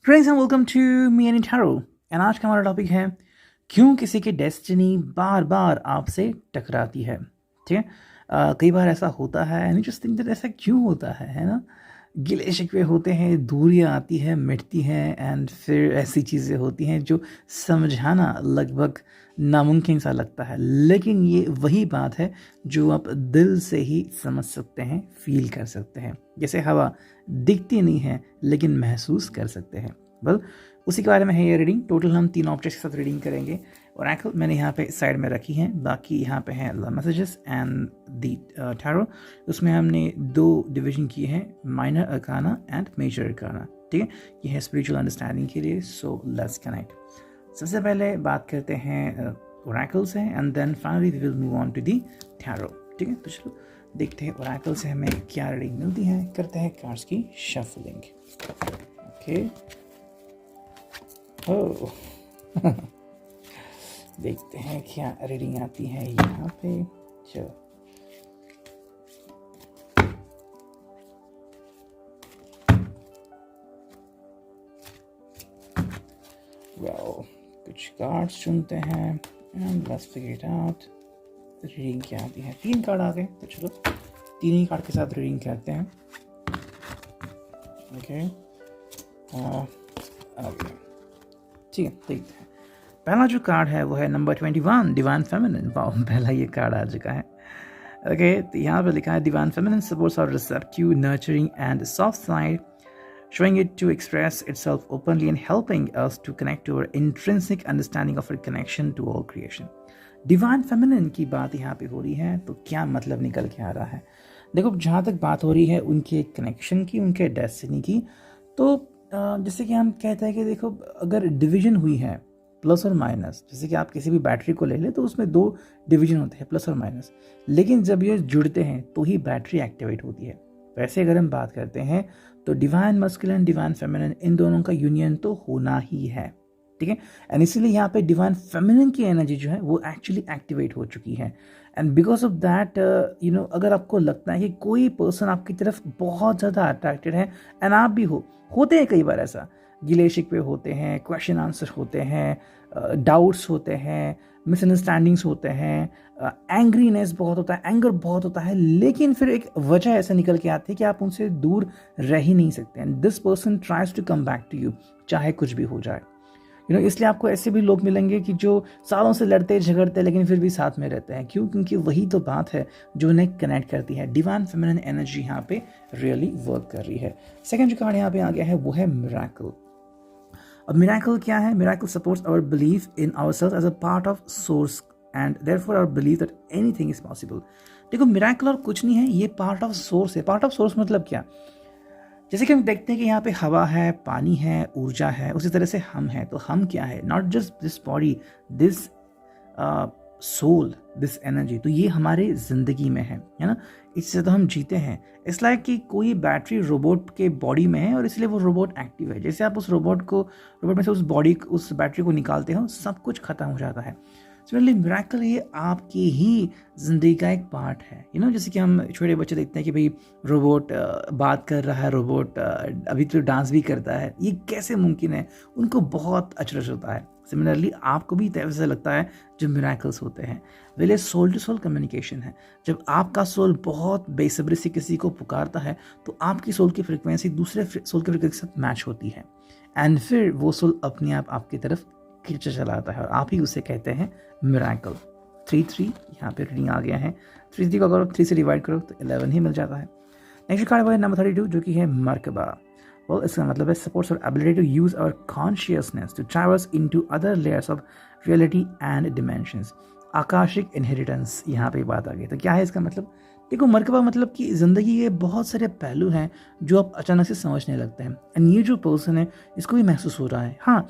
Friends and welcome to me and tarot. And आज का हमारा टॉपिक है क्यों किसी की डेस्टिनी बार बार आपसे टकराती है। ठीक है। कई बार ऐसा होता है एंड जस्ट थिंक दैट ऐसा क्यों होता है ना। गिले शिकवे होते हैं, दूरियां आती हैं, मिटती हैं एंड फिर ऐसी चीज़ें होती हैं जो समझाना लगभग नामुमकिन सा लगता है, लेकिन ये वही बात है जो आप दिल से ही समझ सकते हैं, फील कर सकते हैं। जैसे हवा दिखती नहीं है लेकिन महसूस कर सकते हैं। वेल, उसी के बारे में है ये रीडिंग। टोटल हम 3 ऑब्जेक्ट्स के साथ रीडिंग करेंगे। ओरेकल मैंने यहाँ पे साइड में रखी हैं, बाकी यहाँ पे हैं मैसेजेस एंड दी टैरो। उसमें हमने 2 डिवीजन किए हैं, minor arcana and major arcana. ठीक है, ये है स्पिरिचुअल अंडरस्टैंडिंग के लिए। So let's connect. सबसे पहले बात करते हैं ओरेकल से and then finally we will move on to the tarot. ठीक है, तो चलो देखते हैं ओरेकल से हमें क्या रीडिंग मिलती है। करते हैं कार्ड्स की शफलिंग। ओके, देखते हैं क्या रीडिंग आती है यहाँ पे। चलो, कुछ कार्ड्स चुनते हैं and let's figure it out. Reading क्या आती है। 3 कार्ड आ गए, तो चलो 3 ही कार्ड के साथ रीडिंग करते हैं। ओके, ठीक है, देखते हैं। पहला जो कार्ड है वो है नंबर 21, डिवाइन फेमिनिन। वाओ, पहला ये कार्ड आ चुका है। ओके, तो यहाँ पे लिखा है divine feminine supports our receptive, nurturing and soft side, showing it to express itself openly and helping us to connect to our intrinsic understanding of our connection to all creation. Divine feminine की बात यहाँ पे हो रही है, तो क्या मतलब निकल के आ रहा है। देखो, जहाँ तक बात हो रही है उनके कनेक्शन की, उनके डेस्टिनी की, तो जैसे कि हम कहते हैं कि देखो, अगर डिवीजन हुई है प्लस और माइनस, जैसे कि आप किसी भी बैटरी को ले लें तो उसमें 2 डिवीजन होते हैं, प्लस और माइनस, लेकिन जब ये जुड़ते हैं तो ही बैटरी एक्टिवेट होती है। वैसे अगर हम बात करते हैं तो डिवाइन मस्कुलिन, डिवाइन फेमिनिन, इन दोनों का यूनियन तो होना ही है। ठीक है, एंड इसीलिए यहाँ पे डिवाइन फेमिनिन की एनर्जी जो है वो एक्चुअली एक्टिवेट हो चुकी है। एंड बिकॉज ऑफ दैट अगर आपको लगता है कि कोई पर्सन आपकी तरफ बहुत ज़्यादा अट्रैक्टेड है, एंड आप भी होते हैं कई बार ऐसा, गिले शिकवे होते हैं, क्वेश्चन आंसर होते हैं, डाउट्स होते हैं, मिसअंडरस्टैंडिंग्स होते हैं, एंग्रीनेस बहुत होता है, एंगर बहुत होता है, लेकिन फिर एक वजह ऐसा निकल के आती है कि आप उनसे दूर रह ही नहीं सकते। And this person tries to come back to you, चाहे कुछ भी हो जाए। इसलिए आपको ऐसे भी लोग मिलेंगे कि जो सालों से लड़ते झगड़ते लेकिन फिर भी साथ में रहते हैं। क्यों? क्योंकि वही तो बात है जो उन्हें कनेक्ट करती है। डिवाइन फेमिनिन एनर्जी यहाँ पे रियली वर्क कर रही है। सेकेंड जो कार्ड यहाँ पे आ गया है वो है मिरेकल। अब मिरेकल क्या है? Miracle supports our belief in ourselves as a part of source and therefore our believe that anything is possible. देखो, मिरेकल और कुछ नहीं है, ये पार्ट ऑफ सोर्स है। पार्ट ऑफ सोर्स मतलब क्या? जैसे कि हम देखते हैं कि यहाँ पे हवा है, पानी है, ऊर्जा है, उसी तरह से हम हैं। तो हम क्या है? Not just this body, this soul, this energy, तो ये हमारे ज़िंदगी में है ना। इससे तो हम जीते हैं। इस लाइक कि कोई बैटरी रोबोट के बॉडी में है और इसलिए वो रोबोट एक्टिव है। जैसे आप उस रोबोट में से उस बैटरी को निकालते हो, सब कुछ खत्म हो जाता है। सिमिलरली मिरेकल ये आपकी ही ज़िंदगी का एक पार्ट है। जैसे कि हम छोटे बच्चे देखते हैं कि भाई रोबोट बात कर रहा है, रोबोट अभी तो डांस भी करता है, ये कैसे मुमकिन है? उनको बहुत अचरज होता है। सिमिलरली आपको भी ऐसा लगता है जो मिरेकल्स होते हैं। Well, soul to soul communication है। जब आपका सोल बहुत बेसब्री से किसी को पुकारता है तो आपकी सोल की फ्रिक्वेंसी दूसरे सोल की फ्रिक्वेंसी के साथ मैच होती है, एंड फिर वो सोल अपने आप आपकी तरफ खींचा चलाता है और आप ही उसे कहते हैं मिरेकल। 3-3 यहाँ पे रीडिंग आ गया है। 3-3 को अगर 3 से डिवाइड करो तो 11 ही मिल जाता है। नेक्स्ट कार्ड है नंबर 32 जो कि है मर्कबा। वेल, इसका मतलब है सपोर्ट्स और ability to use our consciousness to traverse into other layers of reality and dimensions. Akashic inheritance यहाँ पे बात आ गई। तो क्या है इसका मतलब? देखो, मर्कबा मतलब कि ज़िंदगी के बहुत सारे पहलू हैं जो आप अचानक से समझने लगते हैं, एंड ये जो पर्सन है इसको भी महसूस हो रहा है। हाँ,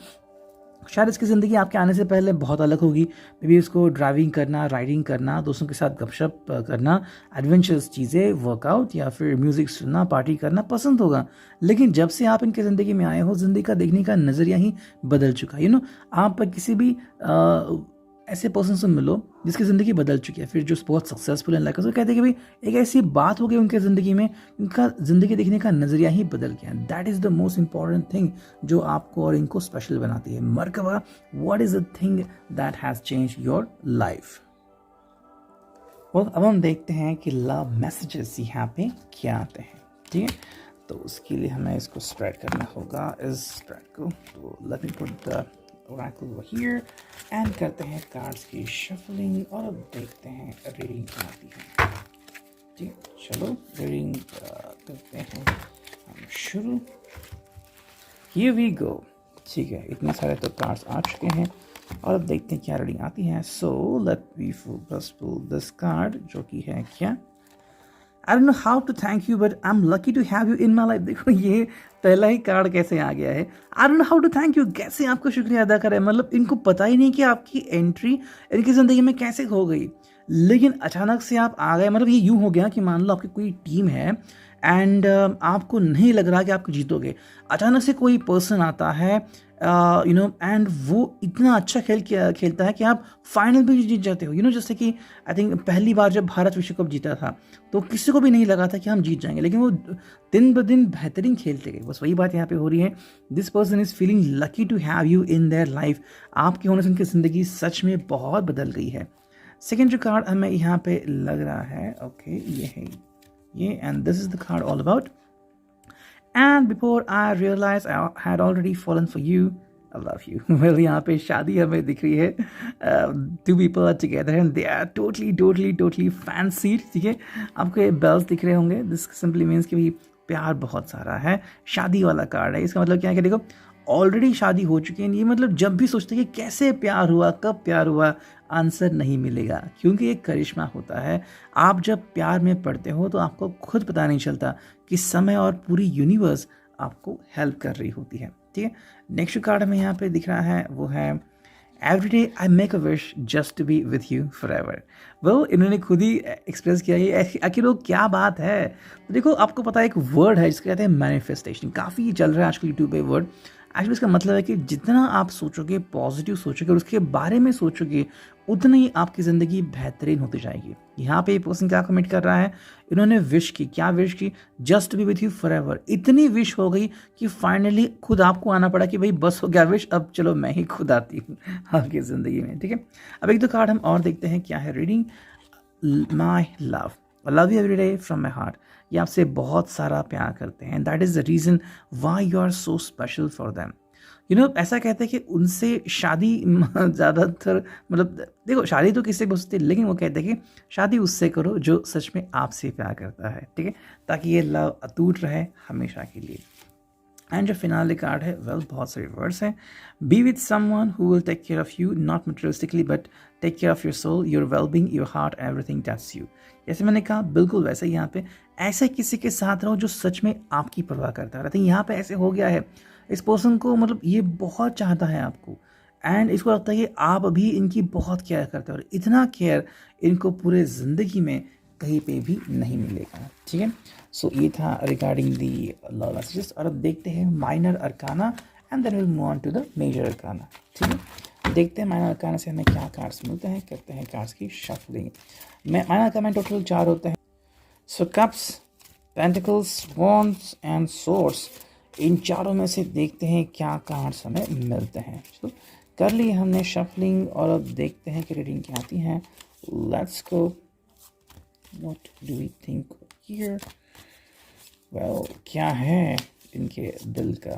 शायद इसकी ज़िंदगी आपके आने से पहले बहुत अलग होगी। मे बी उसको ड्राइविंग करना, राइडिंग करना, दोस्तों के साथ गपशप करना, एडवेंचरस चीज़ें, वर्कआउट या फिर म्यूज़िक सुनना, पार्टी करना पसंद होगा। लेकिन जब से आप इनकी ज़िंदगी में आए हो, ज़िंदगी का देखने का नज़रिया ही बदल चुका है। आप किसी भी ऐसे पर्सन से मिलो जिसकी ज़िंदगी बदल चुकी है, फिर जो बहुत सक्सेसफुल है लाइक, तो कहते हैं कि भाई एक ऐसी बात हो गई उनके ज़िंदगी में, उनका ज़िंदगी देखने का नज़रिया ही बदल गया। That is the most important thing जो आपको और इनको स्पेशल बनाती है। मरकबा, what is the thing that has change your life. और अब हम देखते हैं कि लव मैसेजेस यहाँ पे क्या आते हैं, ठीक है। तो उसके लिए हमें इसको स्प्रेड करना होगा, इस स्प्रेड को। तो let me put the oracle over here and करते हैं कार्ड्स की शफलिंग और अब देखते हैं रीडिंग क्या आती है। ठीक, चलो रीडिंग करते हैं हम शुरू। Here we go। ठीक है, इतने सारे तो कार्ड्स आ चुके हैं और अब देखते हैं क्या रीडिंग आती है। So let me first pull this card जो कि है क्या, I don't know how to thank you but I'm lucky to have you in my life। देखो ये पहला ही कार्ड कैसे आ गया है, I don't know how to thank you, कैसे आपको शुक्रिया अदा करें। मतलब इनको पता ही नहीं कि आपकी एंट्री इनकी ज़िंदगी में कैसे हो गई, लेकिन अचानक से आप आ गए। मतलब ये यूँ हो गया कि मान लो आपकी कोई टीम है एंड आपको नहीं लग रहा कि आप जीतोगे, अचानक से कोई पर्सन आता है एंड वो इतना अच्छा खेलता है कि आप फाइनल भी जीत जाते हो। जैसे कि आई थिंक पहली बार जब भारत विश्व कप जीता था तो किसी को भी नहीं लगा था कि हम जीत जाएंगे, लेकिन वो दिन ब दिन बेहतरीन खेलते गए। बस वही बात यहाँ पे हो रही है। This person is feeling lucky to have you in their life. आपके होने से उनकी ज़िंदगी सच में बहुत बदल गई है। सेकेंड जो कार्ड हमें यहाँ पे लग रहा है, ओके ये है ये, and this is the card all about. And before I realized I had already fallen for you, I love you। well, यहाँ पे शादी हमें दिख रही है। Two people are together and they are totally fancied। ठीक है, आपको ये bells दिख रहे होंगे। This simply means कि भाई प्यार बहुत सारा है। शादी वाला कार्ड है। इसका मतलब क्या है कि देखो ऑलरेडी शादी हो चुकी है। ये मतलब जब भी सोचते हैं कि कैसे प्यार हुआ, कब प्यार हुआ, आंसर नहीं मिलेगा, क्योंकि एक करिश्मा होता है। आप जब प्यार में पड़ते हो तो आपको खुद पता नहीं चलता कि समय और पूरी यूनिवर्स आपको हेल्प कर रही होती है। ठीक है, नेक्स्ट कार्ड हमें यहाँ पे दिख रहा है वो है every day I make a wish just to be with you forever. वो इन्होंने खुद ही एक्सप्रेस किया ये आखिर वो क्या बात है। तो देखो आपको पता है एक वर्ड है जिसको कहते हैं मैनिफेस्टेशन, काफ़ी चल रहा है आजकल यूट्यूब पे वर्ड। एक्चुअली इसका मतलब है कि जितना आप सोचोगे, पॉजिटिव सोचोगे और उसके बारे में सोचोगे, उतना ही आपकी ज़िंदगी बेहतरीन होती जाएगी। यहाँ पे पर्सन क्या कमेंट कर रहा है, इन्होंने विश की, क्या विश की, just be with you for ever. इतनी विश हो गई कि फाइनली खुद आपको आना पड़ा कि भाई बस हो गया विश, अब चलो मैं ही खुद आती हूँ आपकी ज़िंदगी में। ठीक है, अब एक दो कार्ड हम और देखते हैं क्या है। Reading my love, love you every day from my heart. ये आपसे बहुत सारा प्यार करते हैं। That is the reason why you are so special for them. ऐसा कहते हैं कि उनसे शादी ज़्यादातर, मतलब देखो शादी तो किससे भी हो सकती है, लेकिन वो कहते हैं कि शादी उससे करो जो सच में आपसे प्यार करता है। ठीक है, ताकि ये लव अटूट रहे हमेशा के लिए। एंड जो फिनाले कार्ड है, वेल बहुत सारे वर्ड्स हैं। Be with someone who will take care of you, not materialistically but take care of your soul, your wellbeing, your heart, everything that's you. जैसे मैंने कहा बिल्कुल वैसे ही यहाँ पे ऐसे किसी के साथ रहो जो सच में आपकी परवाह करता है। यहाँ पे ऐसे हो गया है, इस पर्सन को मतलब ये बहुत चाहता है आपको एंड इसको लगता है कि आप अभी इनकी बहुत केयर करते हो और इतना केयर इनको पूरे ज़िंदगी में कहीं पे भी नहीं मिलेगा। ठीक है, सो ये था रिगार्डिंग दी लव मैसेजेस। और अब देखते हैं minor arcana and then will move on to the major arcana. ठीक है, देखते हैं माइनर अरकाना से हमें क्या कार्ड्स मिलते हैं। करते हैं कार्ड्स की शफलिंग। माइनर अरकाना में टोटल 4 होते हैं। So cups, pentacles, wands and swords. इन चारों में से देखते हैं क्या कार्ड्स हमें मिलते हैं। तो कर ली हमने शफलिंग और अब देखते हैं कि रीडिंग क्या आती है। Let's go, what do we think here. Well, क्या है इनके दिल का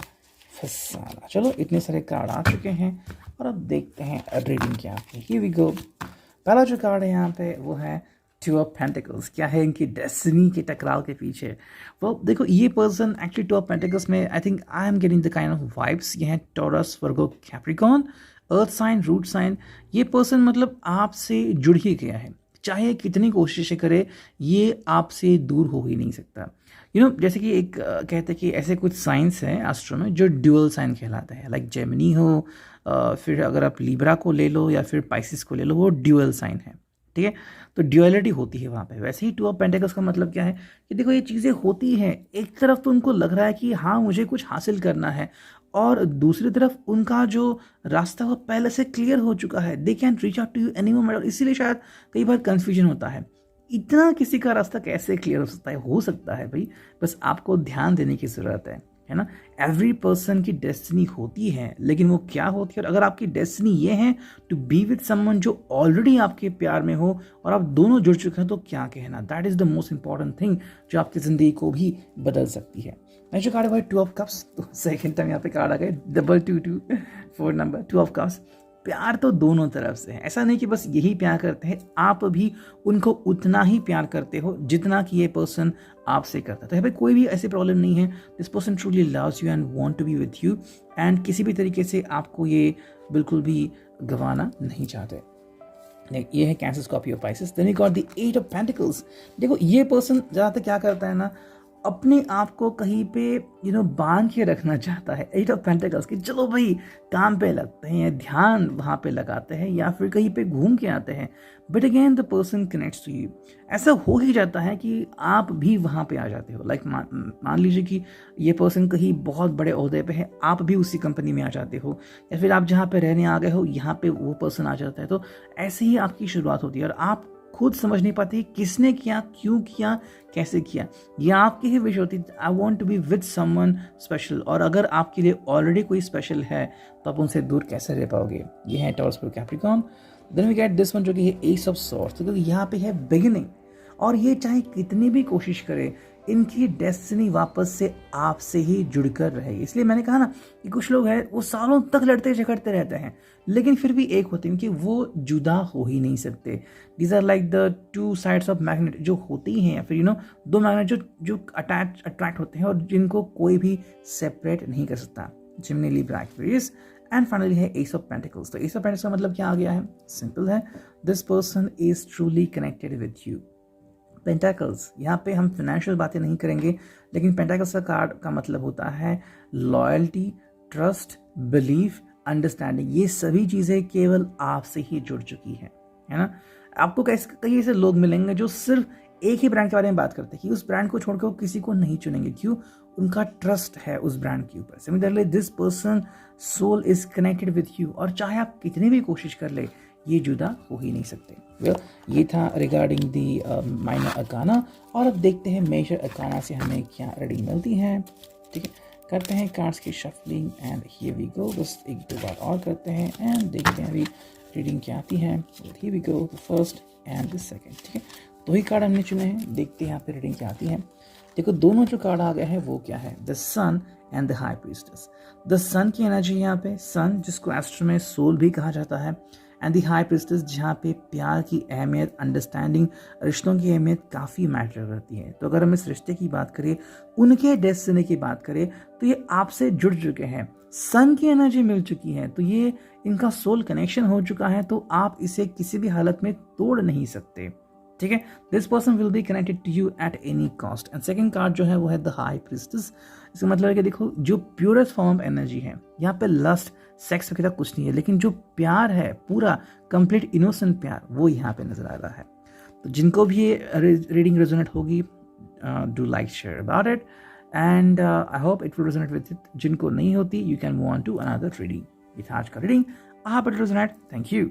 फसाना। चलो इतने सारे कार्ड आ चुके हैं और अब देखते हैं रीडिंग क्या है। Here we go. पहला जो कार्ड है यहाँ पे वो है टू ऑफ पेंटिकल्स। क्या है इनकी डेस्टिनी के टकराव के पीछे। वो देखो ये person actually two of pentacles में I think I am getting the kind of vibes. ये है Taurus, Virgo, Capricorn, earth sign, root sign. ये पर्सन मतलब आपसे जुड़ ही गया है, चाहे कितनी कोशिशें करे ये आपसे दूर हो ही नहीं सकता। जैसे कि एक कहते हैं कि ऐसे कुछ साइंस हैं एस्ट्रो में जो ड्यूअल साइन कहलाते हैं, लाइक जेमिनी हो, फिर अगर आप लिब्रा को ले लो या फिर पाइसिस को ले लो, वो ड्यूअल साइन है। ठीक है। तो ड्यूअलिटी होती है वहाँ पे। वैसे ही टू ऑफ पेंटिकल्स का मतलब क्या है कि देखो ये चीज़ें होती हैं, एक तरफ तो उनको लग रहा है कि हाँ मुझे कुछ हासिल करना है, और दूसरी तरफ उनका जो रास्ता वो पहले से क्लियर हो चुका है, they can reach out to you any moment. इसीलिए शायद कई बार कन्फ्यूजन होता है, इतना किसी का रास्ता कैसे क्लियर हो सकता है भाई, बस आपको ध्यान देने की ज़रूरत है ना। एवरी पर्सन की डेस्टिनी होती है, लेकिन वो क्या होती है, और अगर आपकी डेस्टिनी ये है टू बी विद समवन जो ऑलरेडी आपके प्यार में हो और आप दोनों जुड़ चुके हैं, तो क्या कहना, that is the most important thing जो आपकी जिंदगी को भी बदल सकती है। मैं जो कार्ड है भाई टू ऑफ कप्स, तो सेकेंड टाइम यहाँ पे कार्ड आ गए, double 2 2 4 number, two of cups. प्यार तो दोनों तरफ से है, ऐसा नहीं कि बस यही प्यार करते हैं, आप भी उनको उतना ही प्यार करते हो जितना कि ये पर्सन आपसे करता है। तो भाई कोई भी ऐसी प्रॉब्लम नहीं है, this person truly loves you and want to be with you, and किसी भी तरीके से आपको ये बिल्कुल भी गंवाना नहीं चाहते। ये है Cancer, Scorpio, Pisces. Then we got the 8 of pentacles. देखो ये पर्सन ज़्यादातर क्या करता है ना, अपने आप को कहीं पे बांध के रखना चाहता है। 8 ऑफ पेंटिकल्स कि चलो भाई काम पे लगते हैं, या ध्यान वहाँ पे लगाते हैं, या फिर कहीं पे घूम के आते हैं, but again the person connects to you. ऐसा हो ही जाता है कि आप भी वहाँ पे आ जाते हो। लाइक मान लीजिए कि ये पर्सन कहीं बहुत बड़े ओहदे पे है, आप भी उसी कंपनी में आ जाते हो, या फिर आप जहाँ पे रहने आ गए हो यहाँ पे वो पर्सन आ जाता है। तो ऐसे ही आपकी शुरुआत होती है, और आप खुद समझ नहीं पाती किसने किया, क्यों किया, कैसे किया। ये आपकी ही विश होती है, I want to be with someone special. और अगर आपके लिए ऑलरेडी कोई स्पेशल है तो आप उनसे दूर कैसे रह पाओगे। ये है Taurus for Capricorn. Then we get this one जो कि है एस ऑफ सॉर्ड्स। तो यहाँ पे है बिगिनिंग, और ये चाहे कितनी भी कोशिश करे, इनकी डेस्टिनी वापस से आपसे ही जुड़कर रहेगी। इसलिए मैंने कहा ना कि कुछ लोग हैं वो सालों तक लड़ते झगड़ते रहते हैं, लेकिन फिर भी एक होते हैं कि वो जुदा हो ही नहीं सकते। These are like the two sides of magnet जो होती हैं, या फिर दो मैग्नेट जो अट्रैक्ट होते हैं, और जिनको कोई भी सेपरेट नहीं कर सकता। जिमनी, लिब्रा, एक्वेरियस। एंड फाइनली है एस ऑफ पेंटिकल्स। तो एस ऑफ पेंटिकल्स का मतलब क्या आ गया है, सिंपल है, this person is truly connected with you. Pentacles, यहाँ पे हम फाइनेंशियल बातें नहीं करेंगे, लेकिन पेंटाकल्स का कार्ड का मतलब होता है लॉयल्टी, ट्रस्ट, बिलीफ, अंडरस्टैंडिंग। ये सभी चीज़ें केवल आपसे ही जुड़ चुकी है ना। आपको कई ऐसे लोग मिलेंगे जो सिर्फ एक ही ब्रांड के बारे में बात करते हैं कि उस ब्रांड को छोड़कर वो किसी को नहीं चुनेंगे, क्यों, उनका ट्रस्ट है उस ब्रांड के ऊपर। Similarly this person soul is connected with you, और चाहे आप कितनी भी कोशिश कर ले, ये जुदा हो ही नहीं सकते। ये था रिगार्डिंग दी माइनर अरकाना। और अब देखते हैं मेजर अरकाना से हमें क्या रीडिंग मिलती है। ठीक है, करते हैं कार्ड्स की shuffling, and here we go. बस एक दो बार और करते हैं एंड देखते हैं अभी रीडिंग क्या आती है। Here we go, the first and the second. ठीक है, दो ही कार्ड हमने चुने हैं, देखते हैं यहाँ पे रीडिंग क्या आती है। देखो दोनों जो कार्ड आ गया है वो क्या है, the sun and the high priestess. The sun की एनर्जी यहाँ पे, सन जिसको एस्ट्रो में सोल भी कहा जाता है, एंड दी हाई प्रीस्टेस जहाँ पे प्यार की अहमियत, अंडरस्टैंडिंग, रिश्तों की अहमियत काफ़ी मैटर करती है। तो अगर हम इस रिश्ते की बात करें, उनके डेस्टिनी की बात करें, तो ये आपसे जुड़ चुके हैं, सन की एनर्जी मिल चुकी है, तो ये इनका सोल कनेक्शन हो चुका है, तो आप इसे किसी भी हालत में तोड़ नहीं सकते। ठीक है, this person will be connected to you at any cost. And second card जो है वो है द हाई प्रीस्टेस। इसका मतलब है कि देखो जो प्योरेस्ट फॉर्म ऑफ एनर्जी है, यहाँ पे लस्ट, सेक्स वगैरह कुछ नहीं है, लेकिन जो प्यार है पूरा कंप्लीट इनोसेंट प्यार, वो यहाँ पे नजर आ रहा है। तो जिनको भी ये रीडिंग रेजोनेट होगी, do like, share about it, and I hope it will resonate with it. जिनको नहीं होती, you can move on to another reading. ये था आज का reading. I hope it resonate. Thank you.